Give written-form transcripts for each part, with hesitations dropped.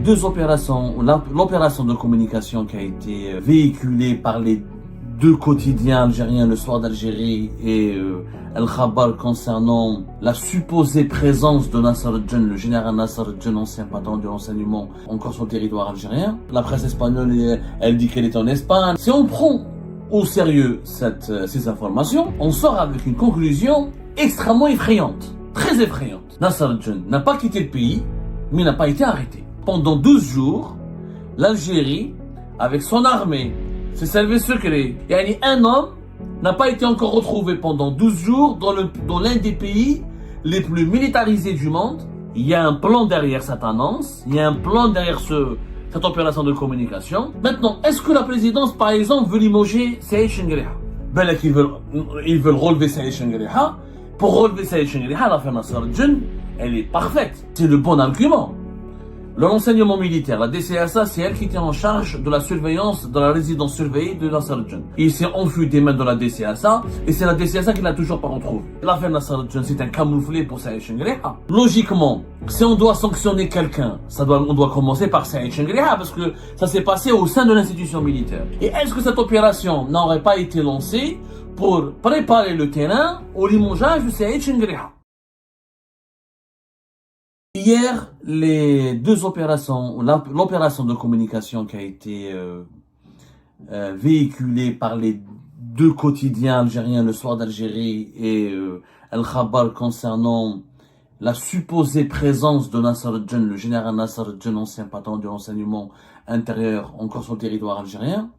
deux opérations, l'opération de communication qui a été véhiculée par les deux quotidiens algériens, le Soir d'Algérie et El Khabar, concernant la supposée présence de Nasser El-Djen, le général Nasser El-Djen, ancien patron de renseignement, encore sur le territoire algérien. La presse espagnole, elle dit qu'elle est en Espagne. Si on prend au sérieux ces informations, on sort avec une conclusion extrêmement effrayante, très effrayante. Nasser El-Djen n'a pas quitté le pays, mais n'a pas été arrêté. Pendant 12 jours, l'Algérie, avec son armée, ses services secrets, et un homme n'a pas été encore retrouvé pendant 12 jours dans l'un des pays les plus militarisés du monde. Il y a un plan derrière cette annonce, il y a un plan derrière cette opération de communication. Maintenant, est-ce que la présidence, par exemple, veut limoger Saïd Chengueriha? Ben, ils veulent relever Saïd Chengueriha. Pour relever Saïd Chengueriha, l'affaire Nasser El-Djen, elle est parfaite. C'est le bon argument. Le renseignement militaire, la DCSA, c'est elle qui tient en charge de la surveillance de la résidence surveillée de Nasser El-Djen. Il s'est enfui des mains de la DCSA et c'est la DCSA qui l'a toujours pas retrouvé. L'affaire Nasser El-Djen, c'est un camouflet pour Saïd Chengueriha. Logiquement, si on doit sanctionner quelqu'un, on doit commencer par Saïd Chengueriha parce que ça s'est passé au sein de l'institution militaire. Et est-ce que cette opération n'aurait pas été lancée pour préparer le terrain au limogeage de Saïd Chengueriha? Hier, les deux opérations, l'opération de communication qui a été véhiculée par les deux quotidiens algériens, le Soir d'Algérie et El Khabar, concernant la supposée présence de Nasser El-Djen, le général Nasser El-Djen, ancien patron du renseignement intérieur, encore sur le territoire algérien,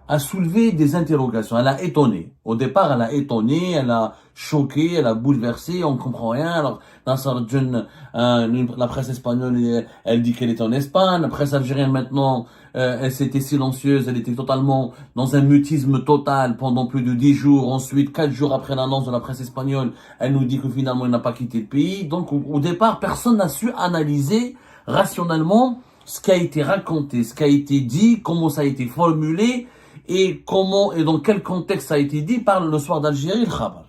a soulevé des interrogations. Elle a étonné. Au départ, elle a étonné, elle a choqué, elle a bouleversé, on comprend rien. Alors, Nasser El-Djen, la presse espagnole, elle dit qu'elle est en Espagne. La presse algérienne, maintenant, elle s'était silencieuse, elle était totalement dans un mutisme total pendant plus de 10 jours. Ensuite, 4 jours après l'annonce de la presse espagnole, elle nous dit que finalement, elle n'a pas quitté le pays. Donc, au départ, personne n'a su analyser rationnellement ce qui a été raconté, ce qui a été dit, comment ça a été formulé, et comment et dans quel contexte ça a été dit par le Soir d'Algérie, le Khabar.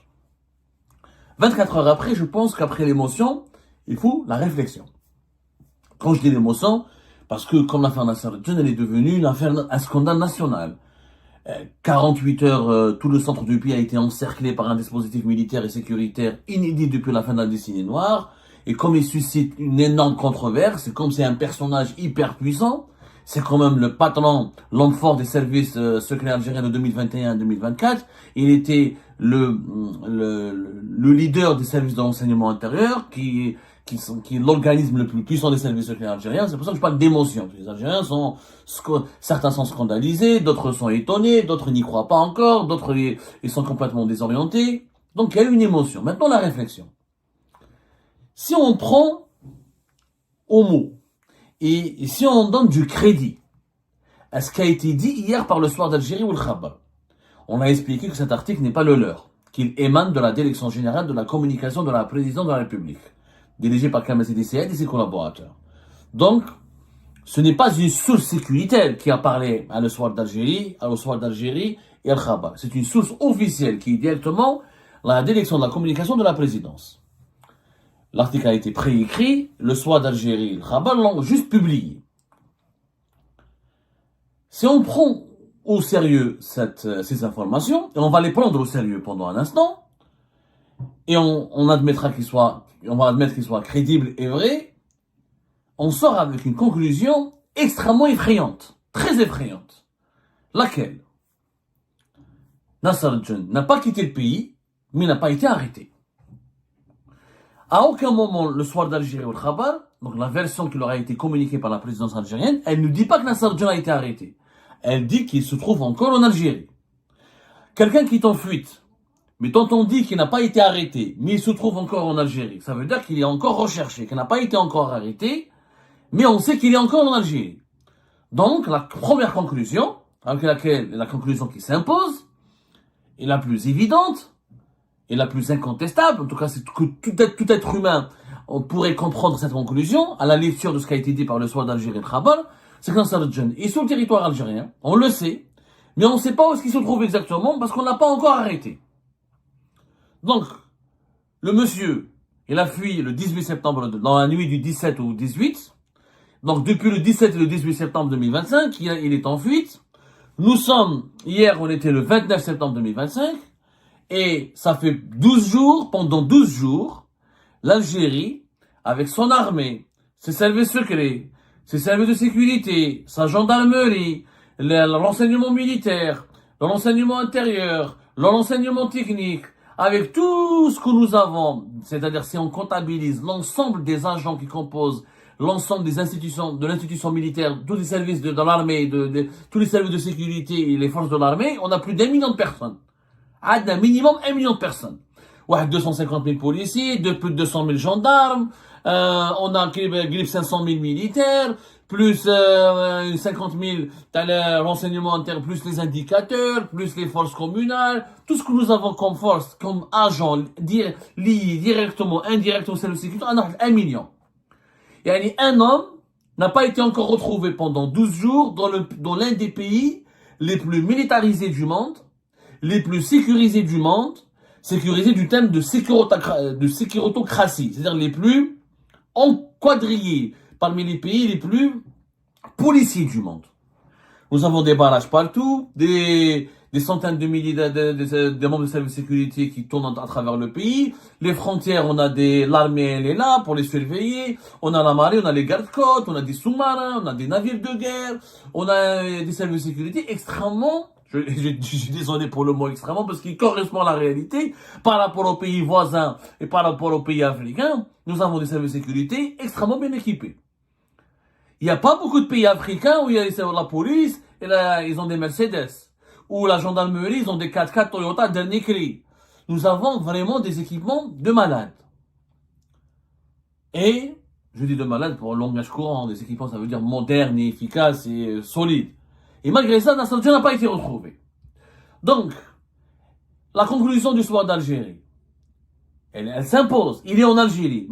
24 heures après, je pense qu'après l'émotion, il faut la réflexion. Quand je dis l'émotion, parce que comme l'affaire Nasser El-Djen, elle est devenue un scandale national. 48 heures, tout le centre du pays a été encerclé par un dispositif militaire et sécuritaire inédit depuis la fin de la décennie noire. Et comme il suscite une énorme controverse, et comme c'est un personnage hyper puissant, c'est quand même le patron, l'homme fort des services secrets algériens de 2021-2024. Il était le leader des services de renseignement intérieur, qui est l'organisme le plus puissant des services secrets algériens. C'est pour ça que je parle d'émotion. Les Algériens certains sont scandalisés, d'autres sont étonnés, d'autres n'y croient pas encore, d'autres ils sont complètement désorientés. Donc il y a eu une émotion. Maintenant la réflexion. Si on prend au mot, et si on donne du crédit à ce qui a été dit hier par le Soir d'Algérie ou le Khabar, on a expliqué que cet article n'est pas le leur, qu'il émane de la Direction générale de la communication de la présidence de la République, dirigée par Kamel Seyed et ses collaborateurs. Donc, ce n'est pas une source sécuritaire qui a parlé au Soir d'Algérie et al Khabar. C'est une source officielle qui est directement la Direction de la communication de la présidence. L'article a été préécrit, le Soir d'Algérie et le Khabar l'ont juste publié. Si on prend au sérieux ces informations, et on va les prendre au sérieux pendant un instant, et on admettra on va admettre qu'ils soient crédibles et vrais, on sort avec une conclusion extrêmement effrayante, très effrayante. Laquelle? Nasser El-Djen n'a pas quitté le pays, mais n'a pas été arrêté. À aucun moment, le Soir d'Algérie ou le Khabar, donc la version qui leur a été communiquée par la présidence algérienne, elle ne dit pas que Nasser El-Djen a été arrêté. Elle dit qu'il se trouve encore en Algérie. Quelqu'un qui est en fuite, mais dont on dit qu'il n'a pas été arrêté, mais il se trouve encore en Algérie, ça veut dire qu'il est encore recherché, qu'il n'a pas été encore arrêté, mais on sait qu'il est encore en Algérie. Donc, la première conclusion, avec laquelle la conclusion qui s'impose, est la plus évidente, et la plus incontestable, en tout cas c'est que tout être humain on pourrait comprendre cette conclusion à la lecture de ce qui a été dit par le Soir d'Algérie et le Khabar, c'est que Nasser El-Djen est sur le territoire algérien, on le sait, mais on ne sait pas où est-ce qu'il se trouve exactement parce qu'on ne l'a pas encore arrêté. Donc, le monsieur, il a fui le 18 septembre, dans la nuit du 17 au 18, Donc depuis le 17 et le 18 septembre 2025, il est en fuite. Nous sommes, hier on était le 29 septembre 2025, et ça fait 12 jours, pendant 12 jours, l'Algérie, avec son armée, ses services secrets, ses services de sécurité, sa gendarmerie, l'enseignement militaire, l'enseignement intérieur, l'enseignement technique, avec tout ce que nous avons, c'est-à-dire si on comptabilise l'ensemble des agents qui composent l'ensemble des institutions, de l'institution militaire, tous les services de l'armée, tous les services de sécurité et les forces de l'armée, on a plus d'1 million de personnes. Un minimum 1 million de personnes. Ouais, 250 000 policiers, plus de 200 000 gendarmes, on a 500 000 militaires, plus 50 000, t'as le renseignement interne, plus les indicateurs, plus les forces communales, tout ce que nous avons comme force, comme agents, liés directement, indirectement au service de sécurité, on a 1 million. Et un homme n'a pas été encore retrouvé pendant 12 jours dans l'un des pays les plus militarisés du monde, les plus sécurisés du monde, sécurisés du thème de sécurotocratie, c'est-à-dire les plus enquadrillés parmi les pays les plus policiers du monde. Nous avons des barrages partout, des centaines de milliers de membres de service de sécurité qui tournent à travers le pays. Les frontières, on a l'armée, elle est là pour les surveiller. On a la marée, on a les gardes-côtes, on a des sous-marins, on a des navires de guerre, on a des services de sécurité extrêmement, je suis désolé pour le mot extrêmement, parce qu'il correspond à la réalité par rapport aux pays voisins et par rapport aux pays africains. Nous avons des services de sécurité extrêmement bien équipés. Il n'y a pas beaucoup de pays africains où il y a la police et là, ils ont des Mercedes. Ou la gendarmerie, ils ont des 4x4 Toyota dernier cri. Nous avons vraiment des équipements de malades. Et, je dis de malades pour le langage courant, des équipements, ça veut dire modernes et efficaces et solides. Et malgré ça, Nasser n'a pas été retrouvé. Donc, la conclusion du soir d'Algérie, elle s'impose. Il est en Algérie.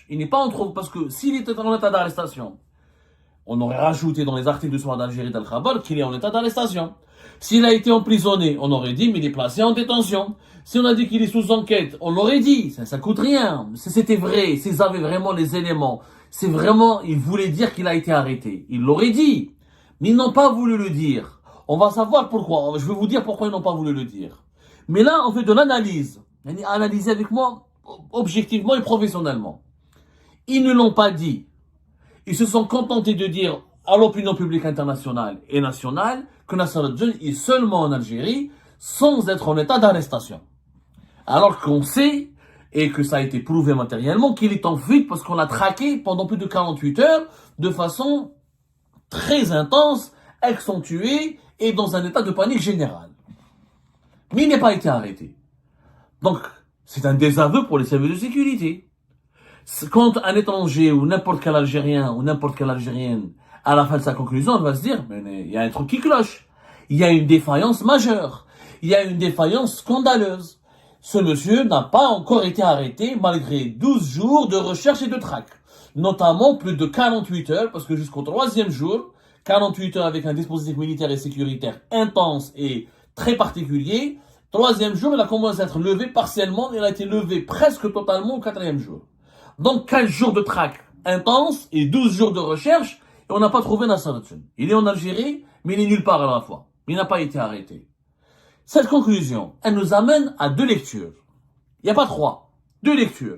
Il n'est pas en trouve, parce que s'il était en état d'arrestation, on aurait rajouté dans les articles du soir d'Algérie d'Al-Khabar qu'il est en état d'arrestation. S'il a été emprisonné, on aurait dit, mais il est placé en détention. Si on a dit qu'il est sous enquête, on l'aurait dit. Ça coûte rien. Si c'était vrai, s'ils avaient vraiment les éléments, c'est vraiment, ils voulaient dire qu'il a été arrêté. Ils l'auraient dit. Mais ils n'ont pas voulu le dire. On va savoir pourquoi. Je vais vous dire pourquoi ils n'ont pas voulu le dire. Mais là, on fait de l'analyse. Analyser avec moi, objectivement et professionnellement. Ils ne l'ont pas dit. Ils se sont contentés de dire à l'opinion publique internationale et nationale que Nasser al-Dine est seulement en Algérie sans être en état d'arrestation. Alors qu'on sait, et que ça a été prouvé matériellement, qu'il est en fuite parce qu'on l'a traqué pendant plus de 48 heures de façon très intense, accentuée et dans un état de panique générale. Mais il n'a pas été arrêté. Donc, c'est un désaveu pour les services de sécurité. Quand un étranger ou n'importe quel Algérien ou n'importe quelle Algérienne, à la fin de sa conclusion, elle va se dire, mais il y a un truc qui cloche. Il y a une défaillance majeure. Il y a une défaillance scandaleuse. Ce monsieur n'a pas encore été arrêté malgré 12 jours de recherche et de traque. Notamment plus de 48 heures, parce que jusqu'au 3e jour, 48 heures avec un dispositif militaire et sécuritaire intense et très particulier. 3e jour, il a commencé à être levé partiellement, il a été levé presque totalement au 4e jour. Donc 15 jours de traque intense et 12 jours de recherche, et on n'a pas trouvé Nasser al-Dine. Il est en Algérie, mais il est nulle part à la fois. Il n'a pas été arrêté. Cette conclusion, elle nous amène à 2 lectures. Il n'y a pas 3. 2 lectures.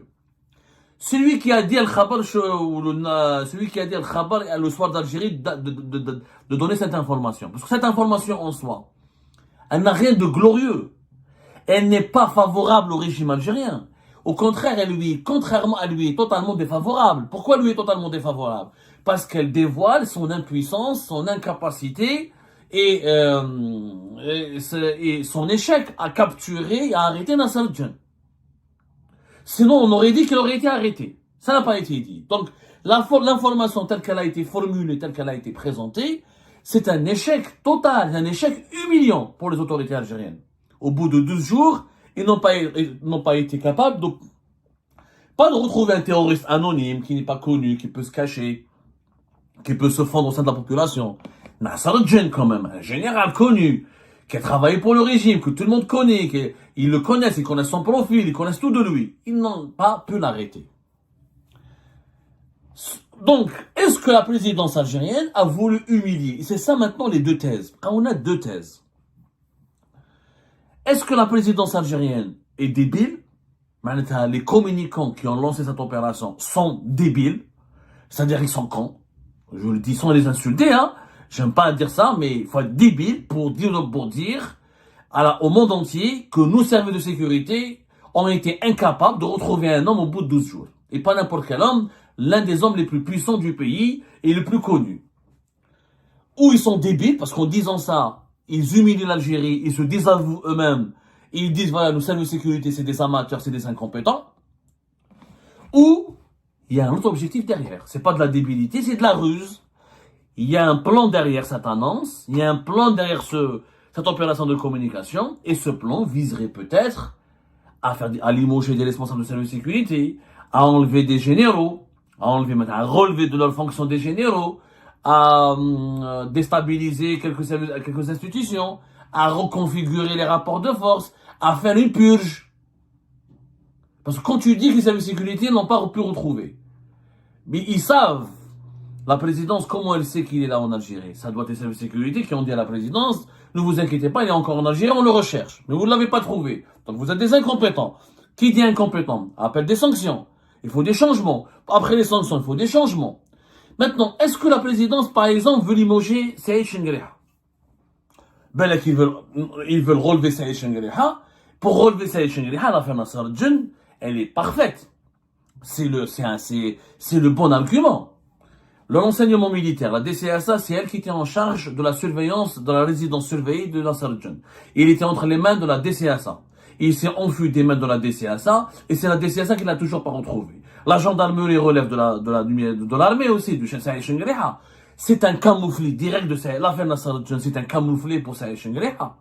Celui qui a dit Al-Khabar, celui qui a dit Al-Khabar le soir d'Algérie de donner cette information. Parce que cette information en soi, elle n'a rien de glorieux. Elle n'est pas favorable au régime algérien. Au contraire, contrairement à lui, est totalement défavorable. Pourquoi lui est totalement défavorable? Parce qu'elle dévoile son impuissance, son incapacité et son échec à capturer et à arrêter Nasser al-Dine. Sinon, on aurait dit qu'il aurait été arrêté. Ça n'a pas été dit. Donc, l'information telle qu'elle a été formulée, telle qu'elle a été présentée, c'est un échec total, un échec humiliant pour les autorités algériennes. Au bout de 12 jours, ils n'ont pas été capables pas de retrouver un terroriste anonyme qui n'est pas connu, qui peut se cacher, qui peut se fondre au sein de la population. Nasser al-Dine, quand même, un général connu, qui a travaillé pour le régime, que tout le monde connaît, ils le connaissent, ils connaissent son profil, ils connaissent tout de lui. Ils n'ont pas pu l'arrêter. Donc, est-ce que la présidence algérienne a voulu humilier? C'est ça maintenant les deux thèses. Quand on a deux thèses. Est-ce que la présidence algérienne est débile? Les communicants qui ont lancé cette opération sont débiles. C'est-à-dire ils sont cons. Je le dis sans les insulter, hein. J'aime pas dire ça, mais il faut être débile pour dire au monde entier que nos services de sécurité ont été incapables de retrouver un homme au bout de 12 jours. Et pas n'importe quel homme, l'un des hommes les plus puissants du pays et le plus connu. Ou ils sont débiles, parce qu'en disant ça, ils humilient l'Algérie, ils se désavouent eux-mêmes, et ils disent, voilà, nos services de sécurité, c'est des amateurs, c'est des incompétents. Ou, il y a un autre objectif derrière. C'est pas de la débilité, c'est de la ruse. Il y a un plan derrière cette annonce, il y a un plan derrière cette opération de communication, et ce plan viserait peut-être à limoger des responsables de services de sécurité, à enlever des généraux, à relever de leur fonction des généraux, à déstabiliser quelques institutions, à reconfigurer les rapports de force, à faire une purge. Parce que quand tu dis que les services de sécurité n'ont pas pu retrouver, mais ils savent, la présidence, comment elle sait qu'il est là en Algérie? Ça doit être les services de sécurité qui ont dit à la présidence, ne vous inquiétez pas, il est encore en Algérie, on le recherche. Mais vous ne l'avez pas trouvé. Donc vous êtes des incompétents. Qui dit incompétent? Appelle des sanctions. Il faut des changements. Après les sanctions, il faut des changements. Maintenant, est-ce que la présidence, par exemple, veut limoger Saïd Chenguereha? Ben, ils veulent relever Saïd Chenguereha. Pour relever Saïd Chenguereha, l'affaire Nasser al-Djinn, elle est parfaite. C'est le bon argument. Le renseignement militaire, la DCSA, c'est elle qui était en charge de la surveillance de la résidence surveillée de Nasser al-Djinn. Il était entre les mains de la DCSA. Il s'est enfui des mains de la DCSA, et c'est la DCSA qui l'a toujours pas retrouvé. La gendarmerie relève de l'armée aussi, du Saïd Chenguereha. C'est un camouflet direct de l'affaire Nasser al-Djinn, c'est un camouflet pour Saïd Chenguereha.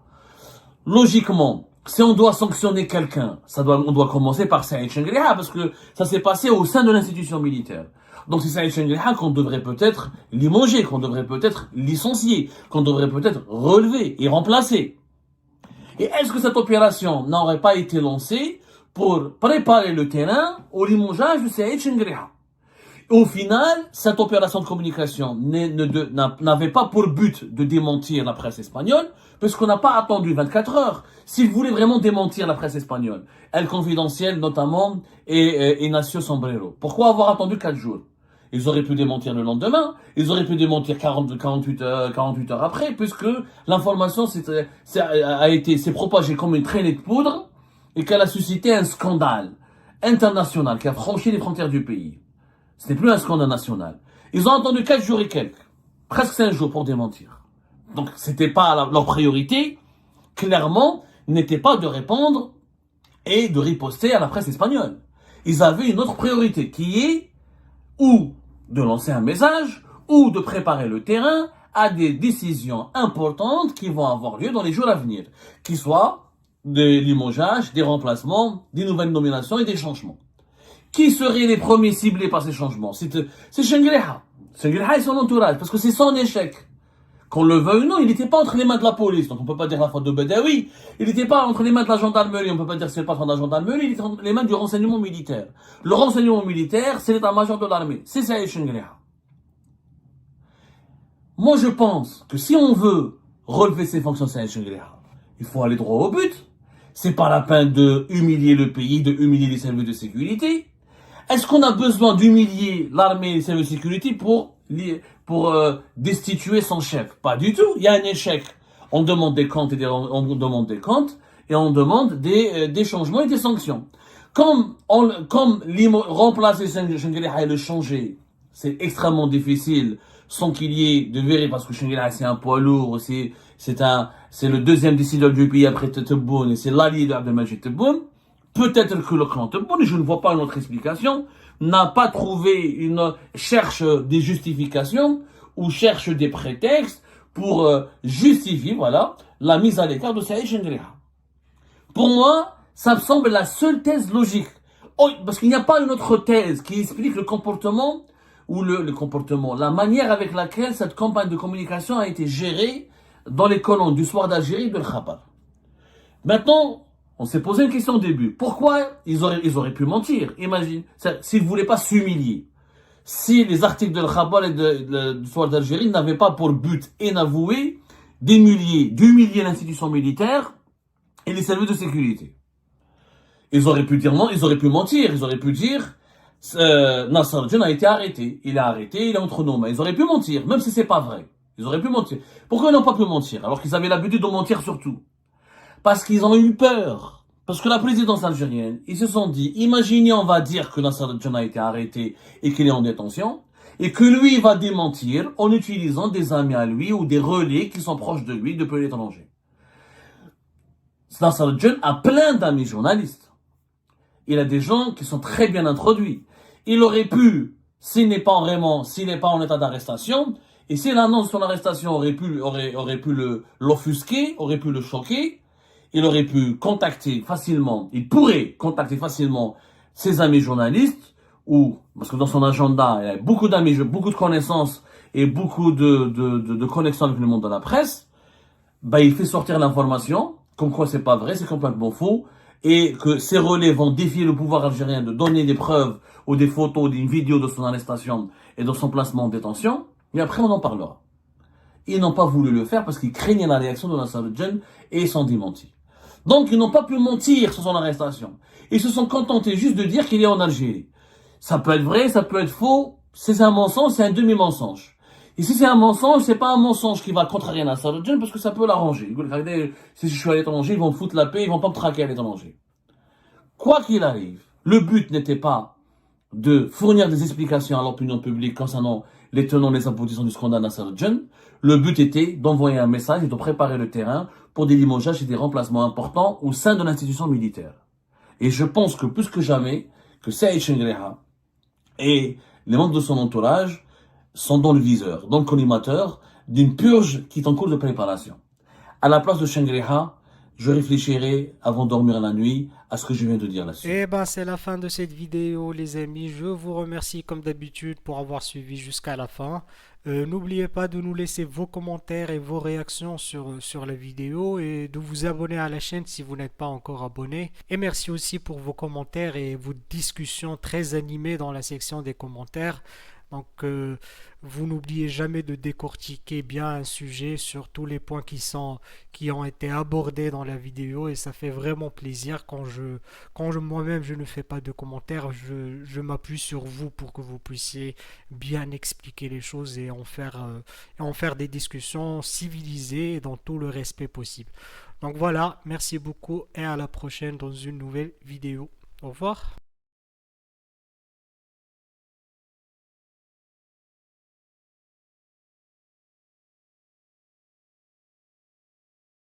Logiquement, si on doit sanctionner quelqu'un, on doit commencer par Saïd Chenguereha, parce que ça s'est passé au sein de l'institution militaire. Donc c'est Saïd Chenguereha qu'on devrait peut-être limoger, qu'on devrait peut-être licencier, qu'on devrait peut-être relever et remplacer. Et est-ce que cette opération n'aurait pas été lancée pour préparer le terrain au limogeage de Saïd Chenguereha? Au final, cette opération de communication n'avait pas pour but de démentir la presse espagnole, puisqu'on n'a pas attendu 24 heures. S'ils voulaient vraiment démentir la presse espagnole, Elle Confidentiel notamment et Nacio Sombrero, pourquoi avoir attendu 4 jours? Ils auraient pu démentir le lendemain, ils auraient pu démentir 48 heures après, puisque l'information s'est propagée comme une traînée de poudre et qu'elle a suscité un scandale international qui a franchi les frontières du pays. Ce n'est plus un scandale national. Ils ont attendu 4 jours et quelques, presque 5 jours pour démentir. Donc c'était pas leur priorité, clairement, n'était pas de répondre et de riposter à la presse espagnole. Ils avaient une autre priorité qui est ou de lancer un message, ou de préparer le terrain à des décisions importantes qui vont avoir lieu dans les jours à venir, qui soient des limogeages, des remplacements, des nouvelles nominations et des changements. Qui seraient les premiers ciblés par ces changements? C'est Chenguereha. Chenguereha et son entourage, parce que c'est son échec. Qu'on le veuille ou non, il n'était pas entre les mains de la police, donc on ne peut pas dire la faute de Bedaoui. Il n'était pas entre les mains de la gendarmerie, on ne peut pas dire que c'est le patron de la gendarmerie, il était entre les mains du renseignement militaire. Le renseignement militaire, c'est l'état-major de l'armée. C'est Saïd Chenguereha. Moi, je pense que si on veut relever ses fonctions Saïd Chenguereha, il faut aller droit au but. C'est pas la peine de humilier le pays, de humilier les services de sécurité. Est-ce qu'on a besoin d'humilier l'armée et les services de sécurité pour destituer son chef? Pas du tout. Il y a un échec. On demande des comptes et on demande des changements et des sanctions. Comme remplacer Chenguereha et le changer, c'est extrêmement difficile sans qu'il y ait de vérité, parce que Chenguereha c'est un poids lourd, c'est le deuxième décideur du pays après Tebboune et c'est l'allié d'Abdelmajid Tebboune. Peut-être que le clan Tebboune, et je ne vois pas une autre explication, n'a pas trouvé cherche des justifications ou cherche des prétextes pour justifier, voilà, la mise à l'écart de Saïd Chenguereha. Pour moi, ça me semble la seule thèse logique. Parce qu'il n'y a pas une autre thèse qui explique le comportement ou la manière avec laquelle cette campagne de communication a été gérée dans les colonnes du Soir d'Algérie de l'Khabar. Maintenant, on s'est posé une question au début. Pourquoi ils auraient pu mentir? Imagine, s'ils ne voulaient pas s'humilier. si les articles de Al-Khabar et du Soir d'Algérie n'avaient pas pour but inavoué d'humilier l'institution militaire et les services de sécurité. Ils auraient pu dire non, ils auraient pu mentir, ils auraient pu dire Nasser al-Din a été arrêté, il est entre nos mains. Ils auraient pu mentir, même si c'est pas vrai. Ils auraient pu mentir. Pourquoi ils n'ont pas pu mentir alors qu'ils avaient l'habitude de mentir surtout? Parce qu'ils ont eu peur. Parce que la présidence algérienne, ils se sont dit, imaginez on va dire que Nasser al-Din a été arrêté et qu'il est en détention, et que lui il va démentir en utilisant des amis à lui ou des relais qui sont proches de lui depuis l'étranger. Nasser al-Din a plein d'amis journalistes. Il a des gens qui sont très bien introduits. Il aurait pu, s'il n'est pas en état d'arrestation, et si l'annonce de son arrestation aurait pu l'offusquer, aurait pu le choquer, il aurait pu contacter facilement, il pourrait contacter facilement ses amis journalistes, ou, parce que dans son agenda, il y a beaucoup d'amis, beaucoup de connaissances, et beaucoup de connexions avec le monde de la presse, il fait sortir l'information, comme quoi c'est pas vrai, c'est complètement faux, et que ces relais vont défier le pouvoir algérien de donner des preuves ou des photos, d'une vidéo de son arrestation et de son placement en détention, et après on en parlera. Ils n'ont pas voulu le faire parce qu'ils craignaient la réaction de Nasser al-Din et ils sont démentis. Donc ils n'ont pas pu mentir sur son arrestation. Ils se sont contentés juste de dire qu'il est en Algérie. Ça peut être vrai, ça peut être faux, c'est un mensonge, c'est un demi-mensonge. Et si c'est un mensonge, c'est pas un mensonge qui va contrarier Nasser al-Din parce que ça peut l'arranger. Regardez, si je suis à l'étranger, ils vont me foutre la paix, ils vont pas me traquer à l'étranger. Quoi qu'il arrive, le but n'était pas de fournir des explications à l'opinion publique concernant les tenants et les aboutissants du scandale Nasser al-Din. Le but était d'envoyer un message et de préparer le terrain pour des limogeages et des remplacements importants au sein de l'institution militaire. Et je pense que plus que jamais, que Saïd Chengreha et les membres de son entourage sont dans le viseur, dans le collimateur d'une purge qui est en cours de préparation. À la place de Chengreha, je réfléchirai avant de dormir la nuit à ce que je viens de dire là-dessus. Eh ben, c'est la fin de cette vidéo, les amis. Je vous remercie comme d'habitude pour avoir suivi jusqu'à la fin. N'oubliez pas de nous laisser vos commentaires et vos réactions sur la vidéo et de vous abonner à la chaîne si vous n'êtes pas encore abonné. Et merci aussi pour vos commentaires et vos discussions très animées dans la section des commentaires. Donc, vous n'oubliez jamais de décortiquer bien un sujet sur tous les points qui ont été abordés dans la vidéo et ça fait vraiment plaisir quand moi-même je ne fais pas de commentaires, je m'appuie sur vous pour que vous puissiez bien expliquer les choses et en faire des discussions civilisées et dans tout le respect possible. Donc voilà, merci beaucoup et à la prochaine dans une nouvelle vidéo. Au revoir.